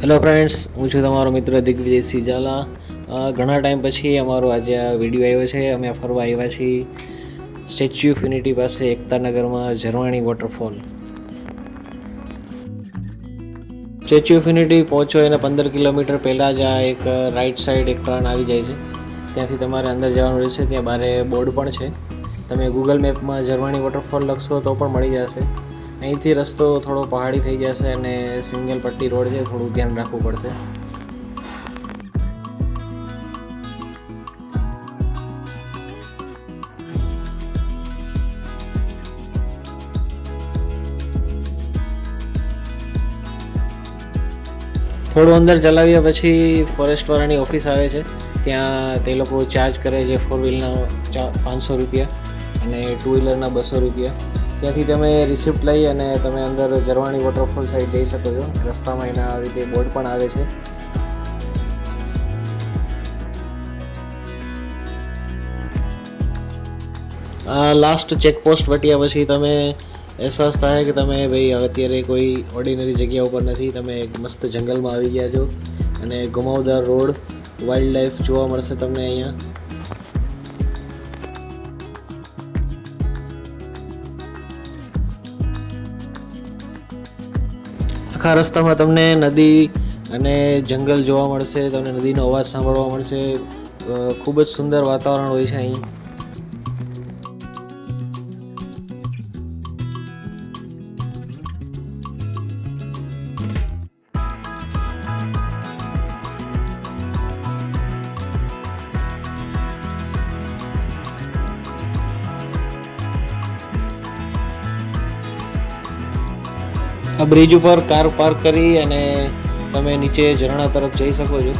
Hello friends, હું છું તમારો મિત્ર દિગ્વિજયસિંહ ઝાલા. ઘણા ટાઈમ પછી અમારો આજે આ વિડીયો આવ્યો છે. અમે ફરવા આવ્યા છીએ સ્ટેચ્યુ ઓફ યુનિટી પાસે એકતાનગરમાં Zarwani waterfall. Statue of Unity પહોંચો એને 15 કિલોમીટર પહેલાં જ આ એક રાઈટ સાઈડ એક ટર્ન આવી જાય છે. ત્યાંથી તમારે અંદર જવાનું રહેશે. ત્યાં બારે બોર્ડ પણ છે. તમે ગૂગલ મેપમાં ઝરવાણી વોટરફોલ લખશો તો પણ મળી જશે. અહીંથી રસ્તો થોડો પહાડી થઈ જશે અને સિંગલ પટ્ટી રોડ છે, થોડું ધ્યાન રાખવું પડશે. થોડું અંદર ચલાવ્યા પછી ફોરેસ્ટવાળાની ઓફિસ આવે છે. ત્યાં તે લોકો ચાર્જ કરે છે. 4 વ્હીલના 500 રૂપિયા અને 2 વ્હીલરના 200 રૂપિયા. ત્યાંથી તમે રિસિપ્ટ લઈ અને તમે અંદર ઝરવાણી વોટરફોલ સાઈડ જઈ શકો છો. રસ્તામાં એના આવી રીતે બોર્ડ પણ આવે છે. લાસ્ટ ચેકપોસ્ટ વટ્યા પછી તમે અહેસાસ થાય કે તમે ભાઈ અત્યારે કોઈ ઓર્ડિનરી જગ્યા ઉપર નથી. તમે એક મસ્ત જંગલમાં આવી ગયા છો અને ઘુમાવદાર રોડ, વાઇલ્ડ લાઈફ જોવા મળશે તમને અહીંયા. આખા રસ્તામાં તમને નદી અને જંગલ જોવા મળશે. તમને નદીનો અવાજ સાંભળવા મળશે. ખૂબ જ સુંદર વાતાવરણ હોય છે અહીં. આ બ્રિજ ઉપર કાર પાર્ક કરી અને તમે નીચે ઝરણા તરફ જઈ શકો છો.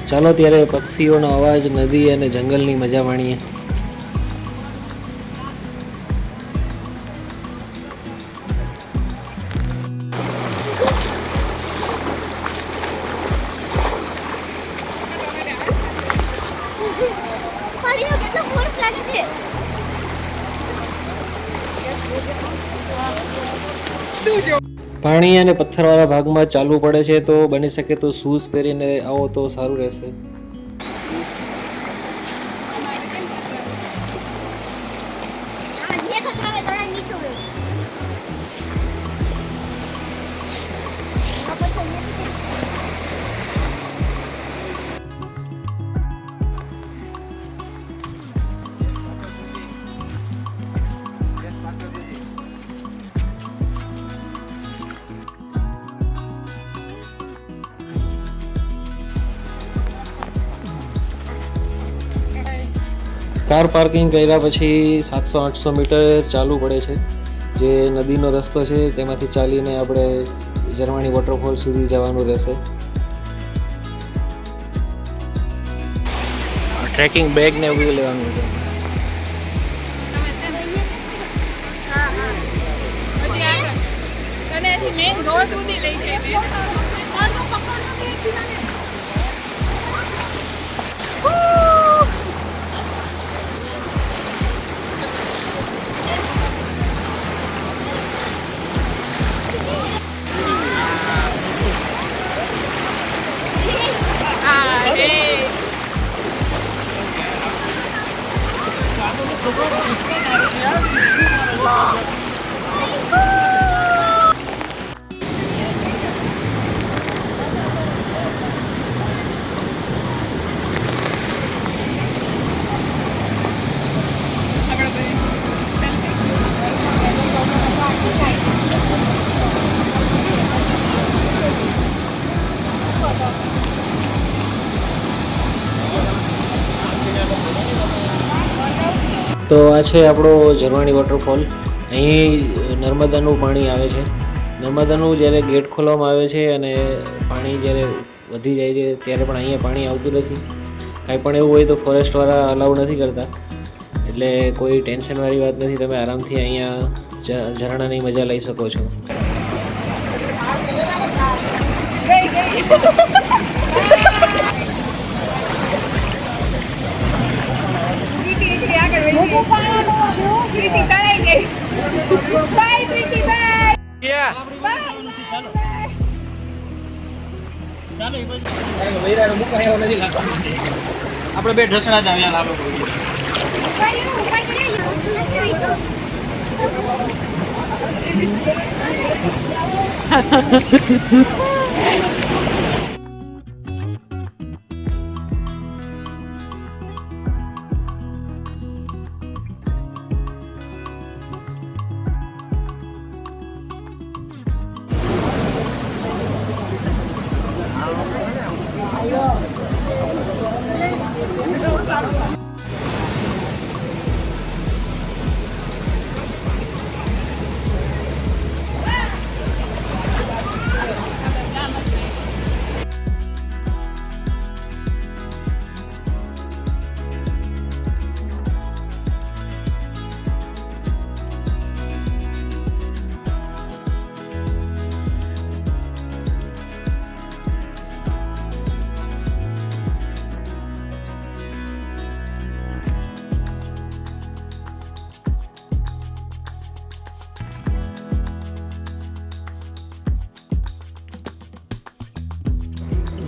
ચાલો ત્યારે પક્ષીઓનો અવાજ, નદી અને જંગલની મજા માણીએ. પાણી અને પથ્થરવાળા ભાગમાં ચાલવું પડે છે, તો બની શકે તો શૂઝ પહેરીને આવો તો સારું રહેશે. કાર પાર્કિંગ કર્યા પછી 700-800 મીટર ચાલવું પડે છે. જે નદીનો રસ્તો છે તેમાંથી ચાલીને આપણે ઝરવાણી વોટરફોલ સુધી જવાનું રહેશે. ટ્રેકિંગ બેગ ને એવું લેવાનું છે. તો આ છે આપણો ઝરવાણી વોટરફોલ. અહીં નર્મદાનું પાણી આવે છે. નર્મદાનું જ્યારે ગેટ ખોલવામાં આવે છે અને પાણી જ્યારે વધી જાય છે ત્યારે પણ અહીંયા પાણી આવતું નથી. કાંઈ પણ એવું હોય તો ફોરેસ્ટવાળા અલાઉ નથી કરતા. એટલે કોઈ ટેન્શનવાળી વાત નથી. તમે આરામથી અહીંયા ઝરણાની મજા લઈ શકો છો. આપણે બે ઢસડા જ આવ્યા લાલો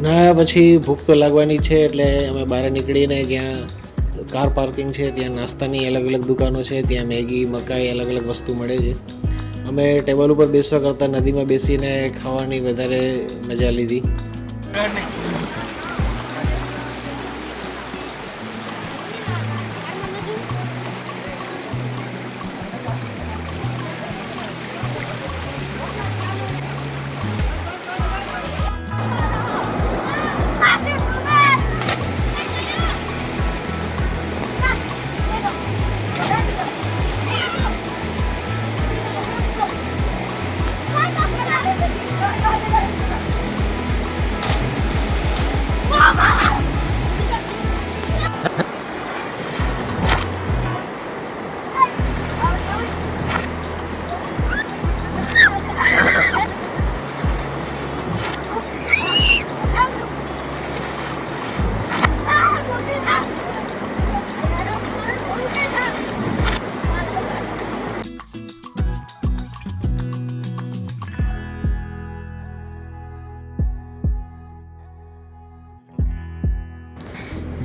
ના પછી ભૂખ તો લાગવાની છે એટલે અમે બહાર નીકળીને જ્યાં કાર પાર્કિંગ છે ત્યાં નાસ્તાની અલગ અલગ દુકાનો છે, ત્યાં મેગી મકાઈ અલગ અલગ વસ્તુ મળે છે. અમે ટેબલ ઉપર બેસવા કરતાં નદીમાં બેસીને ખાવાની વધારે મજા લીધી.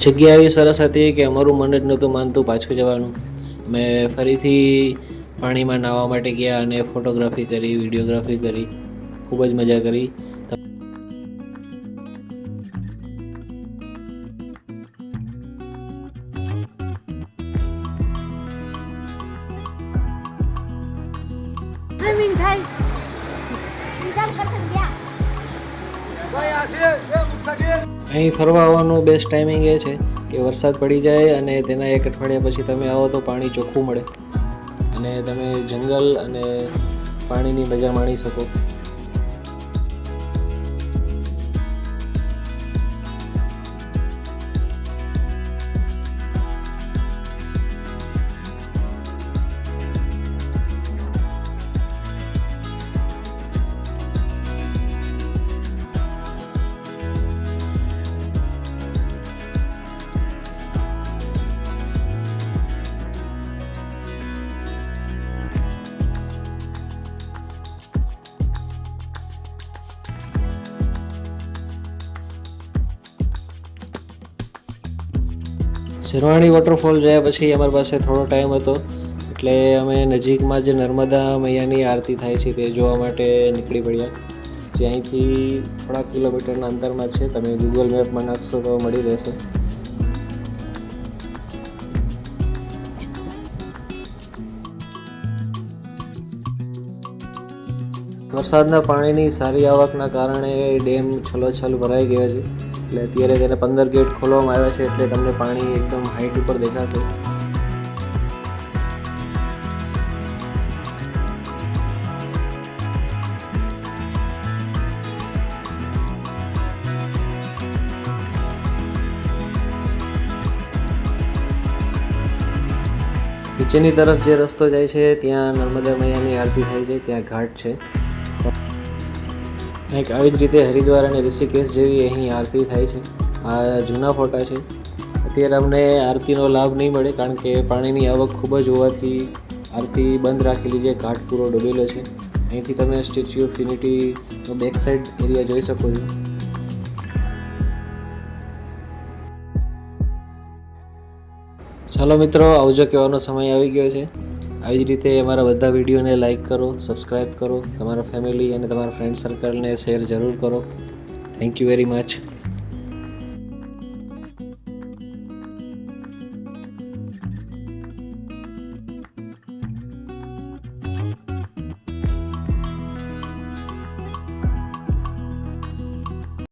જગ્યા એવી સરસ હતી કે અમારું મન જ નહોતું માનતું પાછું જવાનું. અમે ફરીથી પાણીમાં નાહવા માટે ગયા અને ફોટોગ્રાફી કરી, વિડીયોગ્રાફી કરી, ખૂબ જ મજા કરી. અહીં ફરવા આવવાનું બેસ્ટ ટાઈમિંગ એ છે કે વરસાદ પડી જાય અને તેના એક અઠવાડિયા પછી તમે આવો તો પાણી ચોખ્ખું મળે અને તમે જંગલ અને પાણીની મજા માણી શકો. ઝરવાણી વોટરફોલ જોયા પછી અમારી પાસે થોડો ટાઈમ હતો એટલે અમે નજીકમાં જ નર્મદા મૈયાની આરતી થાય છે તે જોવા માટે નીકળી પડ્યા, જે અહીંથી થોડા કિલોમીટરના અંતરમાં છે. તમે ગૂગલ મેપમાં નાખશો તો મળી રહેશે. વરસાદના પાણીની સારી આવકના કારણે ડેમ છલોછલ ભરાઈ ગયો છે એટલે અત્યારે તેને 15 ગેટ ખોલવામાં આવ્યા છે એટલે તમને પાણી એકદમ હાઈટ ઉપર દેખાશે. નીચેની તરફ જે રસ્તો જાય છે ત્યાં નર્મદા મૈયાની આરતી થાય છે, ત્યાં ઘાટ છે. કંઈક આવી જ રીતે હરિદ્વાર અને ઋષિકેશ જેવી અહીં આરતી થાય છે. આ જૂના ફોટા છે. અત્યારે અમને આરતીનો લાભ નહીં મળે કારણ કે પાણીની આવક ખૂબ જ હોવાથી આરતી બંધ રાખેલી છે. ઘાટ પૂરો ડૂબેલો છે. અહીંથી તમે સ્ટેચ્યુ ઓફ યુનિટીનો બેક સાઈડ એરિયા જોઈ શકો છો. ચાલો મિત્રો, આવજો કહેવાનો સમય આવી ગયો છે. આવી જ રીતે અમારા બધા વિડીયોને લાઇક કરો, સબસ્ક્રાઈબ કરો, તમારા ફેમિલી અને તમારા ફ્રેન્ડ સર્કલને શેર જરૂર કરો. Thank you very much.